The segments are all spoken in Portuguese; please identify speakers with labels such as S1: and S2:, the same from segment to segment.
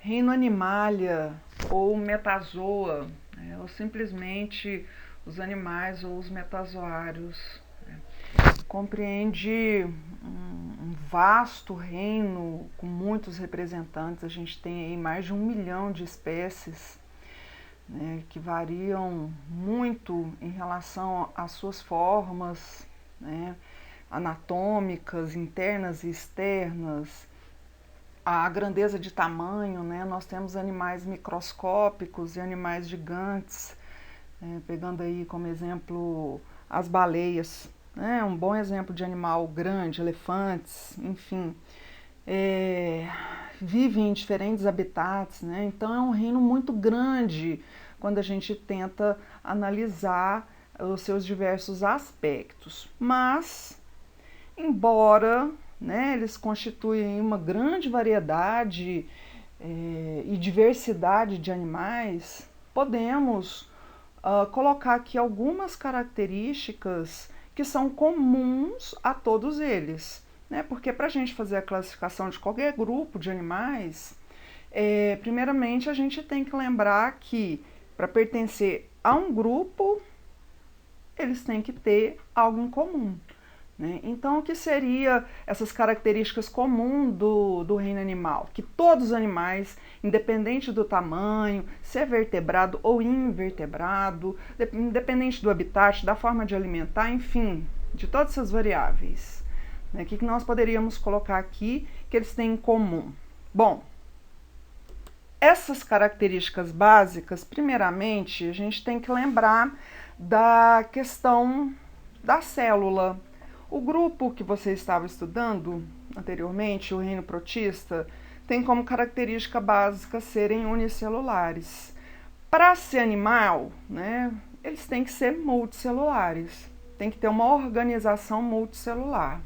S1: reino Animalia ou Metazoa, né, ou simplesmente os animais ou os metazoários. Né. Compreende um vasto reino com muitos representantes. A gente tem aí mais de 1 milhão de espécies, né, que variam muito em relação às suas formas, né, anatômicas, internas e externas, a grandeza de tamanho, né? Nós temos animais microscópicos e animais gigantes, pegando aí como exemplo as baleias, né? Um bom exemplo de animal grande, elefantes, enfim. Vivem em diferentes habitats, né? Então é um reino muito grande quando a gente tenta analisar os seus diversos aspectos. Mas, embora, né, eles constituem uma grande variedade e diversidade de animais, podemos colocar aqui algumas características que são comuns a todos eles. Né? Porque para a gente fazer a classificação de qualquer grupo de animais, primeiramente a gente tem que lembrar que para pertencer a um grupo, eles têm que ter algo em comum. Né? Então, o que seria essas características comuns do reino animal? Que todos os animais, independente do tamanho, se é vertebrado ou invertebrado, independente do habitat, da forma de alimentar, enfim, de todas essas variáveis. Né? O que nós poderíamos colocar aqui que eles têm em comum? Bom, essas características básicas, primeiramente, a gente tem que lembrar da questão da célula. O grupo que você estava estudando anteriormente, o reino protista, tem como característica básica serem unicelulares. Para ser animal, né, eles têm que ser multicelulares, tem que ter uma organização multicelular.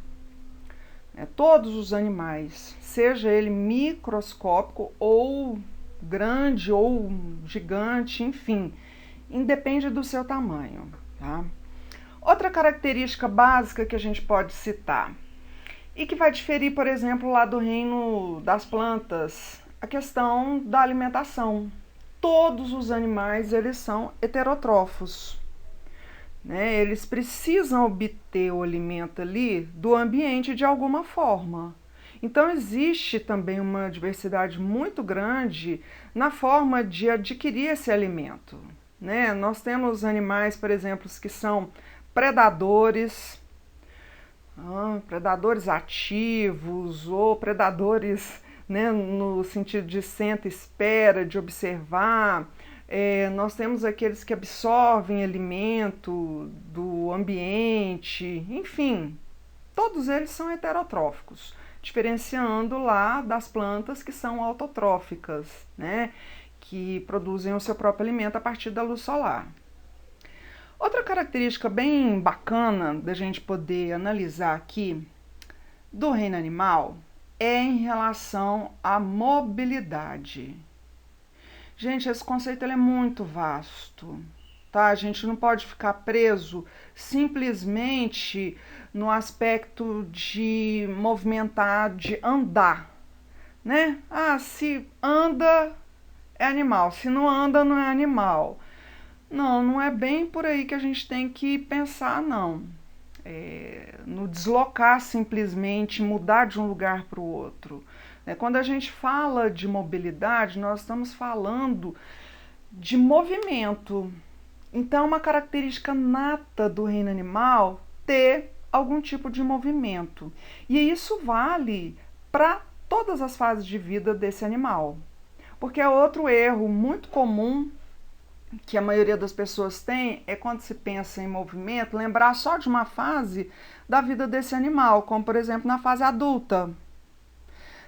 S1: Todos os animais, seja ele microscópico ou grande ou gigante, enfim, independe do seu tamanho. Tá? Outra característica básica que a gente pode citar e que vai diferir, por exemplo, lá do reino das plantas, a questão da alimentação. Todos os animais, eles são heterótrofos. Né? Eles precisam obter o alimento ali do ambiente de alguma forma. Então, existe também uma diversidade muito grande na forma de adquirir esse alimento. Né? Nós temos animais, por exemplo, que são predadores, predadores ativos ou predadores, né, no sentido de senta e espera, de observar. Nós temos aqueles que absorvem alimento do ambiente, enfim, todos eles são heterotróficos, diferenciando lá das plantas que são autotróficas, né, que produzem o seu próprio alimento a partir da luz solar. Outra característica bem bacana da gente poder analisar aqui do reino animal é em relação à mobilidade. Gente, esse conceito ele é muito vasto, tá? A gente não pode ficar preso simplesmente no aspecto de movimentar, de andar, né? Se anda é animal, se não anda não é animal. Não, não é bem por aí que a gente tem que pensar, não. No deslocar simplesmente, mudar de um lugar para o outro. Quando a gente fala de mobilidade, nós estamos falando de movimento. Então, é uma característica nata do reino animal ter algum tipo de movimento. E isso vale para todas as fases de vida desse animal. Porque é outro erro muito comum que a maioria das pessoas tem é quando se pensa em movimento, lembrar só de uma fase da vida desse animal, como por exemplo na fase adulta.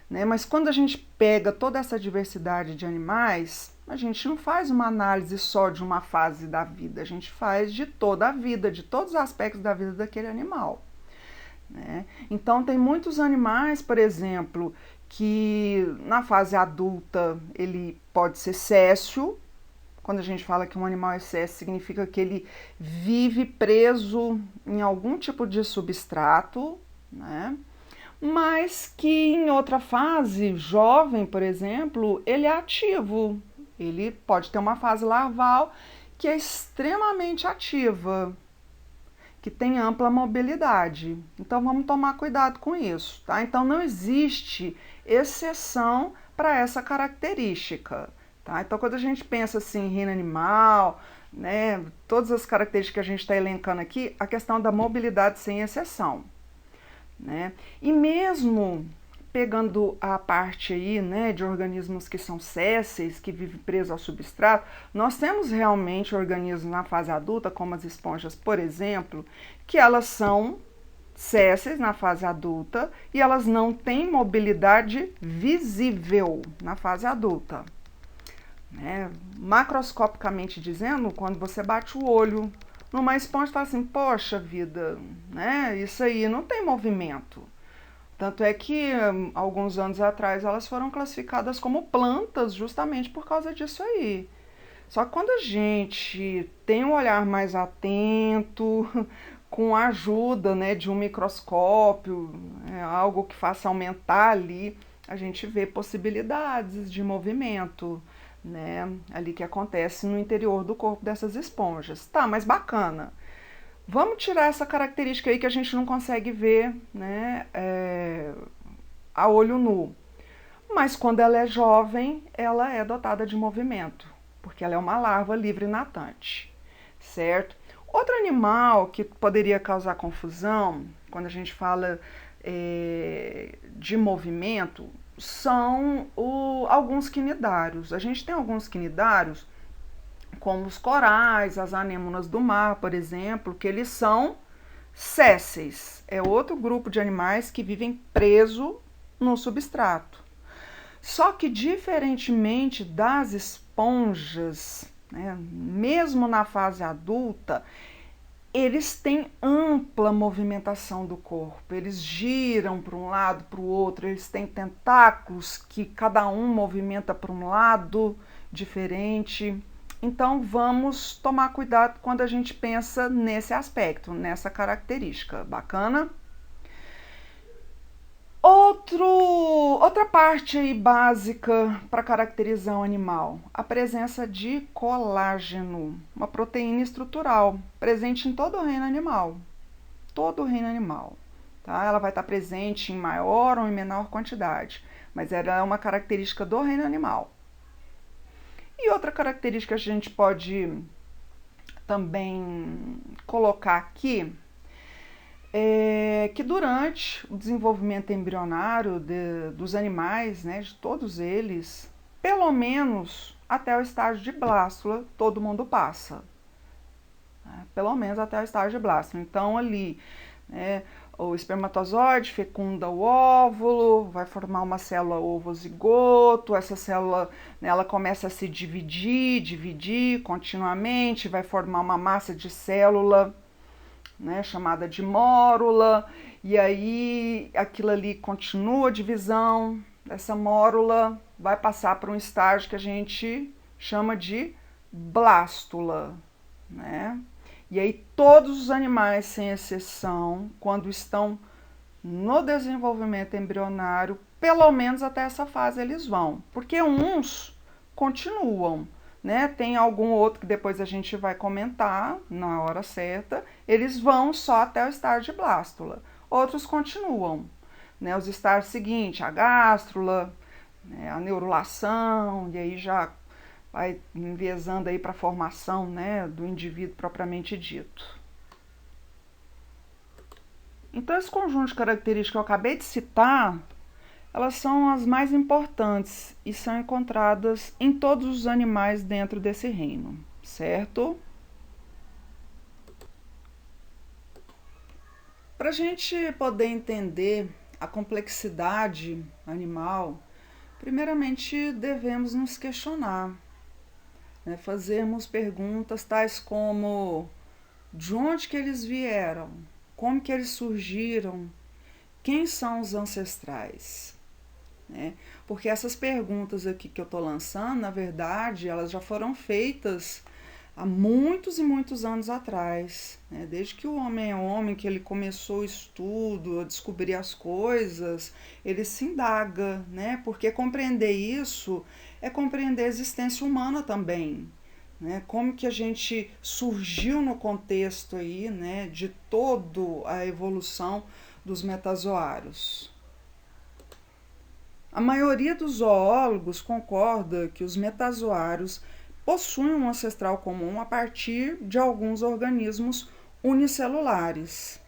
S1: Né? Mas quando a gente pega toda essa diversidade de animais, a gente não faz uma análise só de uma fase da vida, a gente faz de toda a vida, de todos os aspectos da vida daquele animal. Né? Então tem muitos animais, por exemplo, que na fase adulta ele pode ser céssio. Quando a gente fala que um animal é céssio, significa que ele vive preso em algum tipo de substrato, né? mas que em outra fase, jovem, por exemplo, ele é ativo. Ele pode ter uma fase larval que é extremamente ativa, que tem ampla mobilidade. Então vamos tomar cuidado com isso, tá? Então não existe exceção para essa característica, tá? Então quando a gente pensa assim, em reino animal, né, todas as características que a gente está elencando aqui, a questão da mobilidade sem exceção, né? E mesmo pegando a parte aí, né, de organismos que são sésseis, que vivem presos ao substrato, nós temos realmente organismos na fase adulta, como as esponjas, por exemplo, que elas são sésseis na fase adulta e elas não têm mobilidade visível na fase adulta, né? Macroscopicamente dizendo, quando você bate o olho numa esponja, fala assim, poxa vida, né, isso aí não tem movimento. Tanto é que alguns anos atrás elas foram classificadas como plantas justamente por causa disso aí. Só que quando a gente tem um olhar mais atento, com a ajuda, né, de um microscópio, algo que faça aumentar ali, a gente vê possibilidades de movimento, né, ali que acontece no interior do corpo dessas esponjas. Tá, mas bacana. Vamos tirar essa característica aí que a gente não consegue ver, né, a olho nu. Mas quando ela é jovem, ela é dotada de movimento, porque ela é uma larva livre natante, certo? Outro animal que poderia causar confusão, quando a gente fala de movimento, são alguns quinidários. A gente tem alguns quinidários, como os corais, as anêmonas do mar, por exemplo, que eles são sésseis. É outro grupo de animais que vivem preso no substrato. Só que, diferentemente das esponjas, né, mesmo na fase adulta, eles têm ampla movimentação do corpo. Eles giram para um lado, para o outro, eles têm tentáculos que cada um movimenta para um lado diferente. Então vamos tomar cuidado quando a gente pensa nesse aspecto, nessa característica. Bacana? Outra parte aí básica para caracterizar um animal, a presença de colágeno, uma proteína estrutural, presente em todo o reino animal. Todo o reino animal. Tá? Ela vai estar presente em maior ou em menor quantidade, mas ela é uma característica do reino animal. E outra característica que a gente pode também colocar aqui é que durante o desenvolvimento embrionário dos animais, né, de todos eles, pelo menos até o estágio de blástula, todo mundo passa. Né? Pelo menos até o estágio de blástula. Então, ali, né, o espermatozoide fecunda o óvulo, vai formar uma célula ovozigoto, essa célula, né, ela começa a se dividir continuamente, vai formar uma massa de célula, né, chamada de mórula, e aí aquilo ali continua a divisão, essa mórula vai passar para um estágio que a gente chama de blástula, né? E aí todos os animais, sem exceção, quando estão no desenvolvimento embrionário, pelo menos até essa fase eles vão, porque uns continuam, né? Tem algum outro que depois a gente vai comentar na hora certa, eles vão só até o estágio de blástula. Outros continuam, né? Os estágios seguintes, a gástrula, né? A neurulação, e aí já vai envezando aí para a formação, né, do indivíduo propriamente dito. Então, esse conjunto de características que eu acabei de citar, elas são as mais importantes e são encontradas em todos os animais dentro desse reino, certo? Para a gente poder entender a complexidade animal, primeiramente devemos nos questionar, né? Fazermos perguntas tais como: de onde que eles vieram? Como que eles surgiram? Quem são os ancestrais? Né? Porque essas perguntas aqui que eu estou lançando, na verdade, elas já foram feitas há muitos e muitos anos atrás, né? Desde que o homem é homem, que ele começou o estudo, a descobrir as coisas, ele se indaga, né? Porque compreender isso é compreender a existência humana também, né? Como que a gente surgiu no contexto aí, né, de toda a evolução dos metazoários. A maioria dos zoólogos concorda que os metazoários possuem um ancestral comum a partir de alguns organismos unicelulares.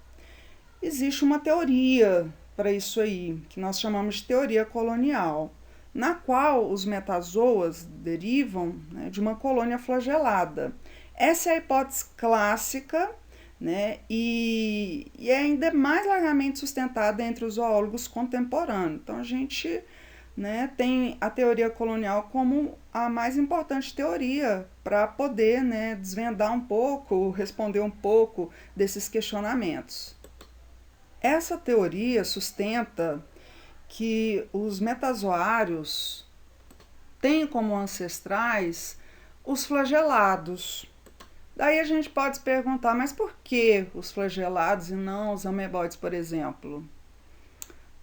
S1: Existe uma teoria para isso aí, que nós chamamos de teoria colonial, na qual os metazoas derivam, né, de uma colônia flagelada. Essa é a hipótese clássica, né, e é ainda mais largamente sustentada entre os zoólogos contemporâneos. Então a gente, né, tem a teoria colonial como a mais importante teoria para poder, né, desvendar um pouco, responder um pouco desses questionamentos. Essa teoria sustenta que os metazoários têm como ancestrais os flagelados. Daí a gente pode se perguntar, mas por que os flagelados e não os ameboides, por exemplo?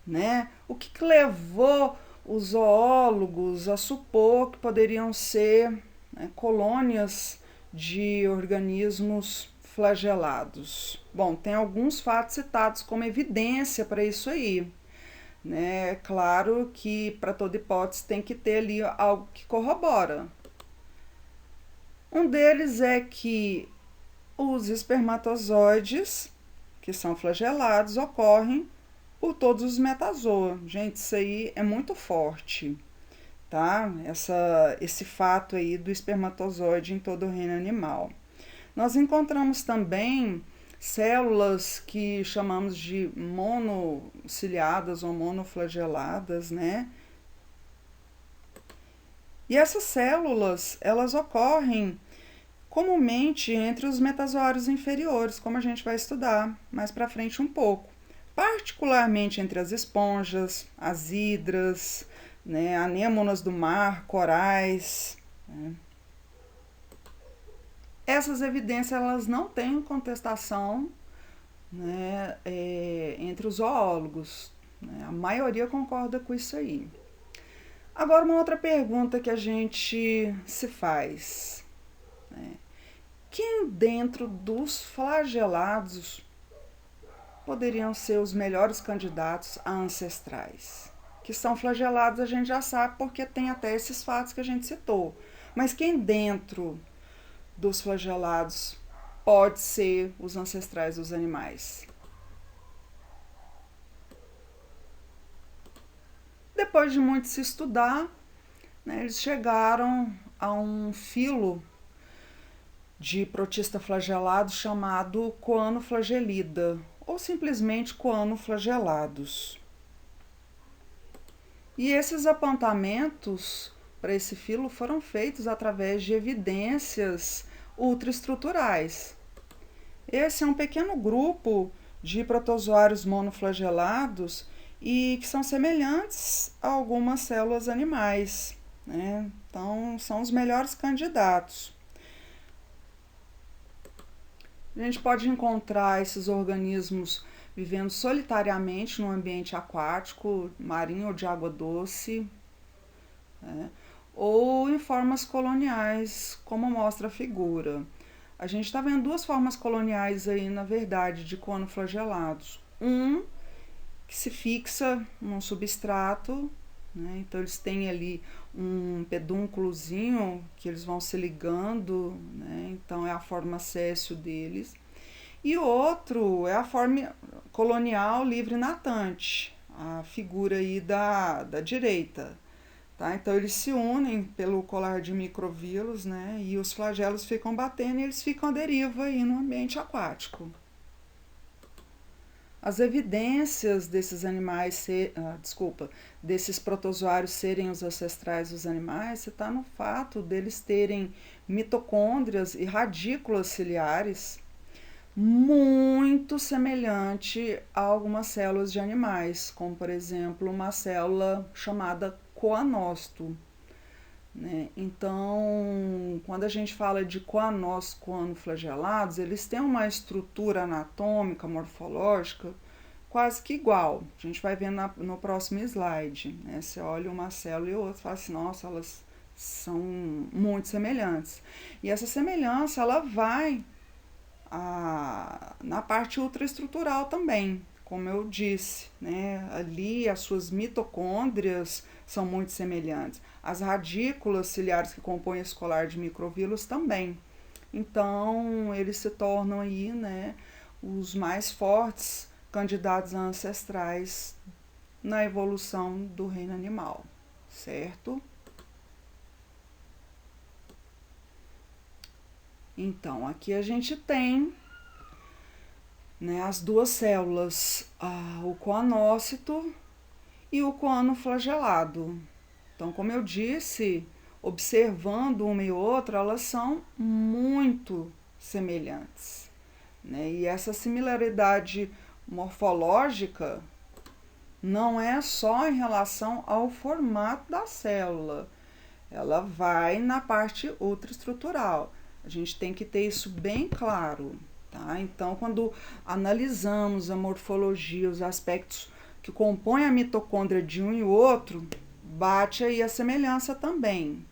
S1: Né? O que levou os zoólogos a supor que poderiam ser, né, colônias de organismos flagelados? Bom, tem alguns fatos citados como evidência para isso aí. Né? É claro que para toda hipótese tem que ter ali algo que corrobora. Um deles é que os espermatozoides, que são flagelados, ocorrem por todos os metazoa. Gente, isso aí é muito forte, tá? Esse fato aí do espermatozoide em todo o reino animal. Nós encontramos também células que chamamos de monociliadas ou monoflageladas, né? E essas células, elas ocorrem comumente entre os metazoários inferiores, como a gente vai estudar mais para frente um pouco, particularmente entre as esponjas, as hidras, né, anêmonas do mar, corais, né? Essas evidências elas não têm contestação, né, entre os zoólogos, né? A maioria concorda com isso aí. Agora, uma outra pergunta que a gente se faz, né? Quem dentro dos flagelados poderiam ser os melhores candidatos a ancestrais? Que são flagelados a gente já sabe porque tem até esses fatos que a gente citou. Mas quem dentro dos flagelados pode ser os ancestrais dos animais? Depois de muito se estudar, né, eles chegaram a um filo de protista flagelado chamado coanoflagelida, ou simplesmente coanoflagelados. E esses apontamentos para esse filo foram feitos através de evidências ultraestruturais. Esse é um pequeno grupo de protozoários monoflagelados e que são semelhantes a algumas células animais, né? Então, são os melhores candidatos. A gente pode encontrar esses organismos vivendo solitariamente no ambiente aquático, marinho ou de água doce, né? Ou em formas coloniais, como mostra a figura. A gente está vendo duas formas coloniais aí, na verdade, de coanoflagelados. Um que se fixa num substrato, né? Então eles têm ali um pedúnculozinho que eles vão se ligando, né? Então é a forma séssil deles. E o outro é a forma colonial livre natante, a figura aí da direita. Tá? Então eles se unem pelo colar de microvírulos, né? E os flagelos ficam batendo e eles ficam à deriva aí no ambiente aquático. As evidências desses animais, desses protozoários serem os ancestrais dos animais, está no fato deles terem mitocôndrias e radículas ciliares muito semelhante a algumas células de animais, como por exemplo uma célula chamada coanócito. né? Então, quando a gente fala de coanócitos coanoflagelados, eles têm uma estrutura anatômica, morfológica, quase que igual. A gente vai ver no próximo slide, né? Você olha uma célula e outra e fala assim, nossa, elas são muito semelhantes. E essa semelhança, ela vai na parte ultraestrutural também, como eu disse, né? Ali as suas mitocôndrias são muito semelhantes. As radículas ciliares que compõem esse colar de microvírus também. Então, eles se tornam aí, né, os mais fortes candidatos ancestrais na evolução do reino animal, certo? Então, aqui a gente tem, né, as duas células, o coanócito e o coanoflagelado. Então, como eu disse, observando uma e outra, elas são muito semelhantes, né? E essa similaridade morfológica não é só em relação ao formato da célula, ela vai na parte ultraestrutural. A gente tem que ter isso bem claro, tá? Então, quando analisamos a morfologia, os aspectos que compõem a mitocôndria de um e outro, bate aí a semelhança também.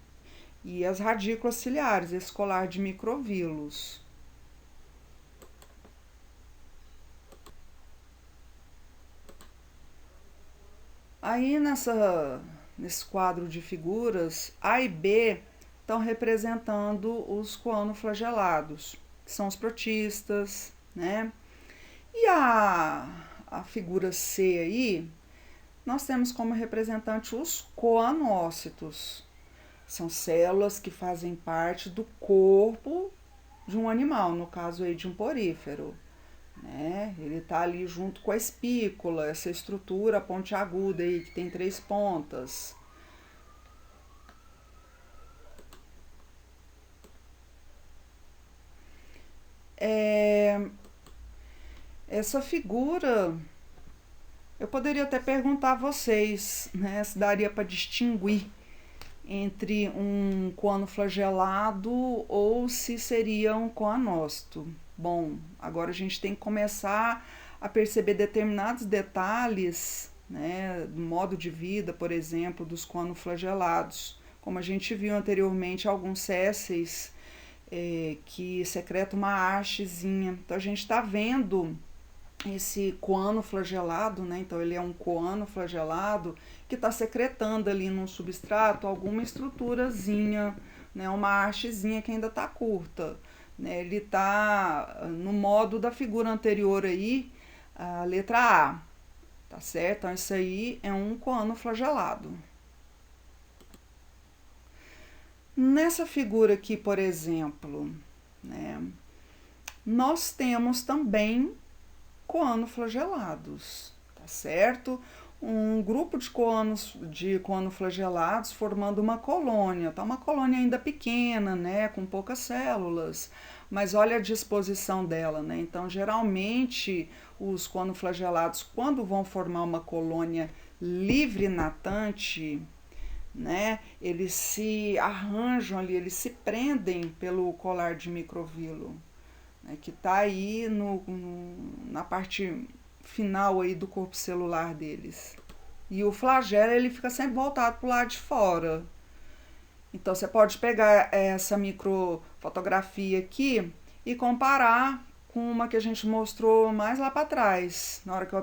S1: E as radículas ciliares, esse colar de microvílulos. Aí nesse quadro de figuras, A e B estão representando os coanoflagelados, que são os protistas, né? E a figura C aí, nós temos como representante os coanócitos. São células que fazem parte do corpo de um animal, no caso aí de um porífero, né? Ele está ali junto com a espícula, essa estrutura pontiaguda aí que tem 3 pontas. Essa figura, eu poderia até perguntar a vocês, né, se daria para distinguir entre um coanoflagelado ou se seria um coanócito. Bom, agora a gente tem que começar a perceber determinados detalhes, né, do modo de vida, por exemplo, dos coanoflagelados. Como a gente viu anteriormente, alguns sésseis que secretam uma hastezinha. Então a gente está vendo esse coanoflagelado, né? Então ele é um coanoflagelado que está secretando ali no substrato alguma estruturazinha, né? Uma hastezinha que ainda está curta, né? Ele está no modo da figura anterior aí, a letra A, tá certo? Então isso aí é um coanoflagelado. Nessa figura aqui, por exemplo, né, nós temos também coanoflagelados, tá certo? Um grupo de coanoflagelados formando uma colônia, tá? Uma colônia ainda pequena, né, com poucas células, mas olha a disposição dela, né? Então, geralmente, os coanoflagelados, quando vão formar uma colônia livre natante, né, eles se arranjam ali, eles se prendem pelo colar de microvilo, né, que está aí na parte final aí do corpo celular deles. E o flagelo ele fica sempre voltado para o lado de fora. Então você pode pegar essa microfotografia aqui e comparar com uma que a gente mostrou mais lá para trás, na hora que eu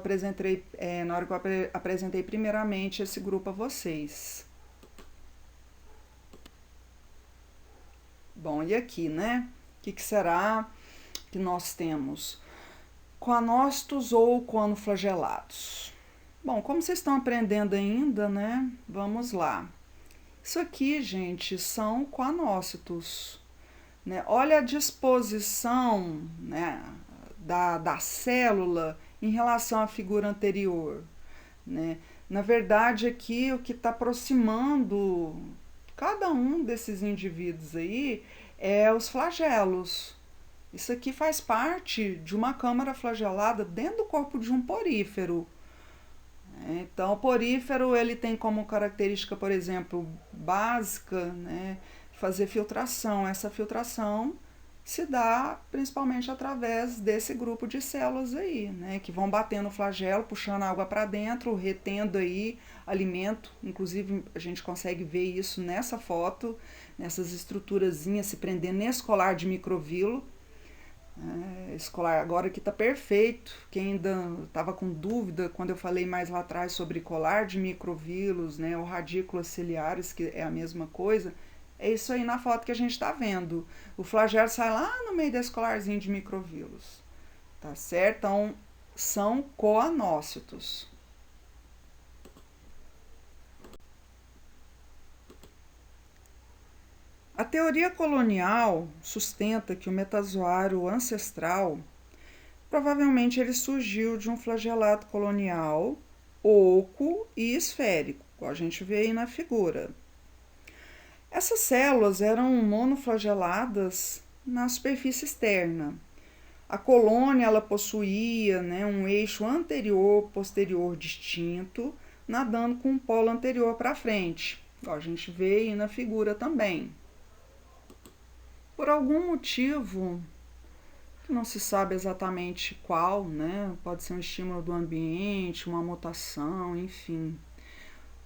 S1: apresentei primeiramente esse grupo a vocês. Bom, e aqui, né? O que será que nós temos? Coanócitos ou coanoflagelados? Bom, como vocês estão aprendendo ainda, né? Vamos lá. Isso aqui, gente, são coanócitos, né? Olha a disposição, né, da célula em relação à figura anterior, né? Na verdade, aqui o que está aproximando cada um desses indivíduos aí é os flagelos. Isso aqui faz parte de uma câmara flagelada dentro do corpo de um porífero. Então, o porífero ele tem como característica, por exemplo, básica, né, fazer filtração. Essa filtração se dá principalmente através desse grupo de células aí, né, que vão batendo no flagelo, puxando água para dentro, retendo aí alimento. Inclusive a gente consegue ver isso nessa foto, nessas estruturazinhas se prendendo nesse colar de microvilo. Esse colar agora aqui está perfeito. Quem ainda estava com dúvida quando eu falei mais lá atrás sobre colar de microvilos, né, ou radículas ciliares, que é a mesma coisa, é isso aí na foto que a gente está vendo. O flagelo sai lá no meio desse colarzinho de microvilos, tá certo? Então, são coanócitos. A teoria colonial sustenta que o metazoário ancestral provavelmente ele surgiu de um flagelado colonial oco e esférico, como a gente vê aí na figura. Essas células eram monoflageladas na superfície externa. A colônia ela possuía, né, um eixo anterior-posterior distinto, nadando com um polo anterior para frente, igual a gente vê aí na figura também. Por algum motivo, que não se sabe exatamente qual, né? Pode ser um estímulo do ambiente, uma mutação, enfim.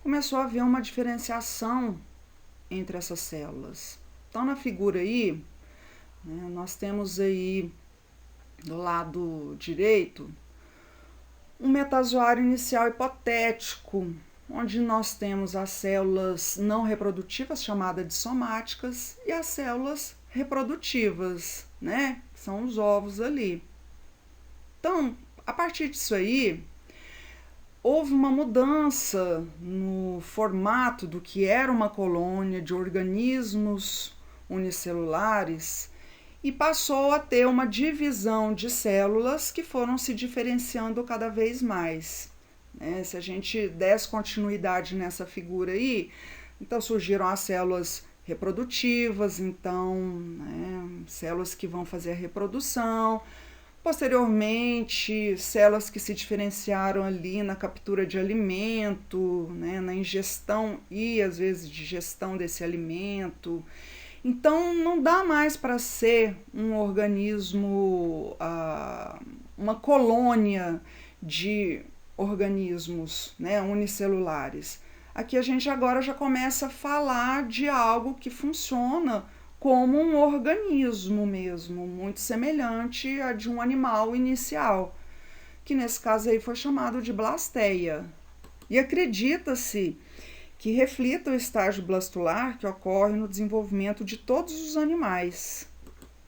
S1: Começou a haver uma diferenciação entre essas células. Então, na figura aí, né, nós temos aí do lado direito um metazoário inicial hipotético, onde nós temos as células não reprodutivas, chamadas de somáticas, e as células reprodutivas, né? São os ovos ali. Então, a partir disso aí, houve uma mudança no formato do que era uma colônia de organismos unicelulares e passou a ter uma divisão de células que foram se diferenciando cada vez mais. Se a gente desse continuidade nessa figura aí, então surgiram as células reprodutivas, então, né, células que vão fazer a reprodução. Posteriormente, células que se diferenciaram ali na captura de alimento, né, na ingestão e às vezes digestão desse alimento. Então, não dá mais para ser um organismo, uma colônia de organismos, né, unicelulares. Aqui a gente agora já começa a falar de algo que funciona como um organismo mesmo, muito semelhante a de um animal inicial, que nesse caso aí foi chamado de blasteia. E acredita-se que reflita o estágio blastular que ocorre no desenvolvimento de todos os animais.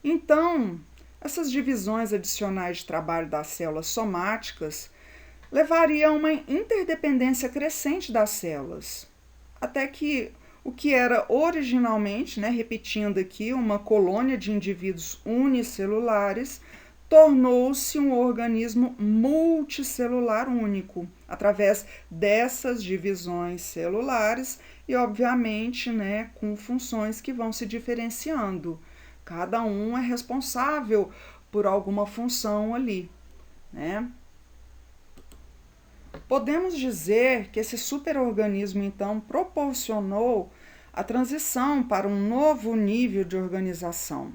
S1: Então, essas divisões adicionais de trabalho das células somáticas levaria a uma interdependência crescente das células, até que o que era originalmente, né, repetindo aqui, uma colônia de indivíduos unicelulares, tornou-se um organismo multicelular único, através dessas divisões celulares e, obviamente, né, com funções que vão se diferenciando. Cada um é responsável por alguma função ali, né? Podemos dizer que esse superorganismo, então, proporcionou a transição para um novo nível de organização,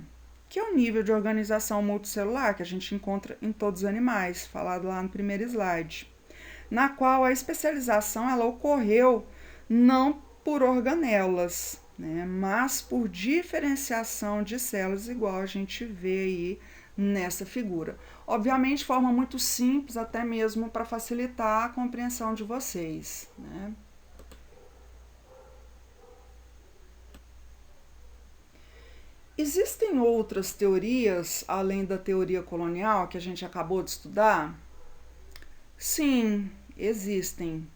S1: que é o nível de organização multicelular que a gente encontra em todos os animais, falado lá no primeiro slide, na qual a especialização ela ocorreu não por organelas, né, mas por diferenciação de células, igual a gente vê aí nessa figura. Obviamente, de forma muito simples, até mesmo para facilitar a compreensão de vocês, né? Existem outras teorias, além da teoria colonial, que a gente acabou de estudar? Sim, existem.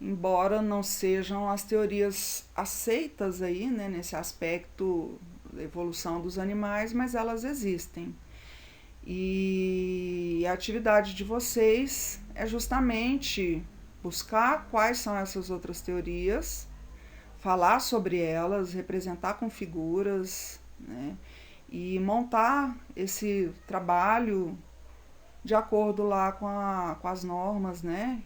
S1: Embora não sejam as teorias aceitas aí, né, nesse aspecto da evolução dos animais, mas elas existem. E a atividade de vocês é justamente buscar quais são essas outras teorias, falar sobre elas, representar com figuras, né, e montar esse trabalho de acordo lá com as normas, né,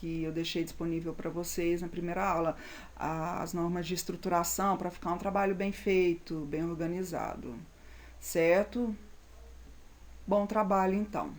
S1: que eu deixei disponível para vocês na primeira aula, as normas de estruturação para ficar um trabalho bem feito, bem organizado, certo? Bom trabalho então.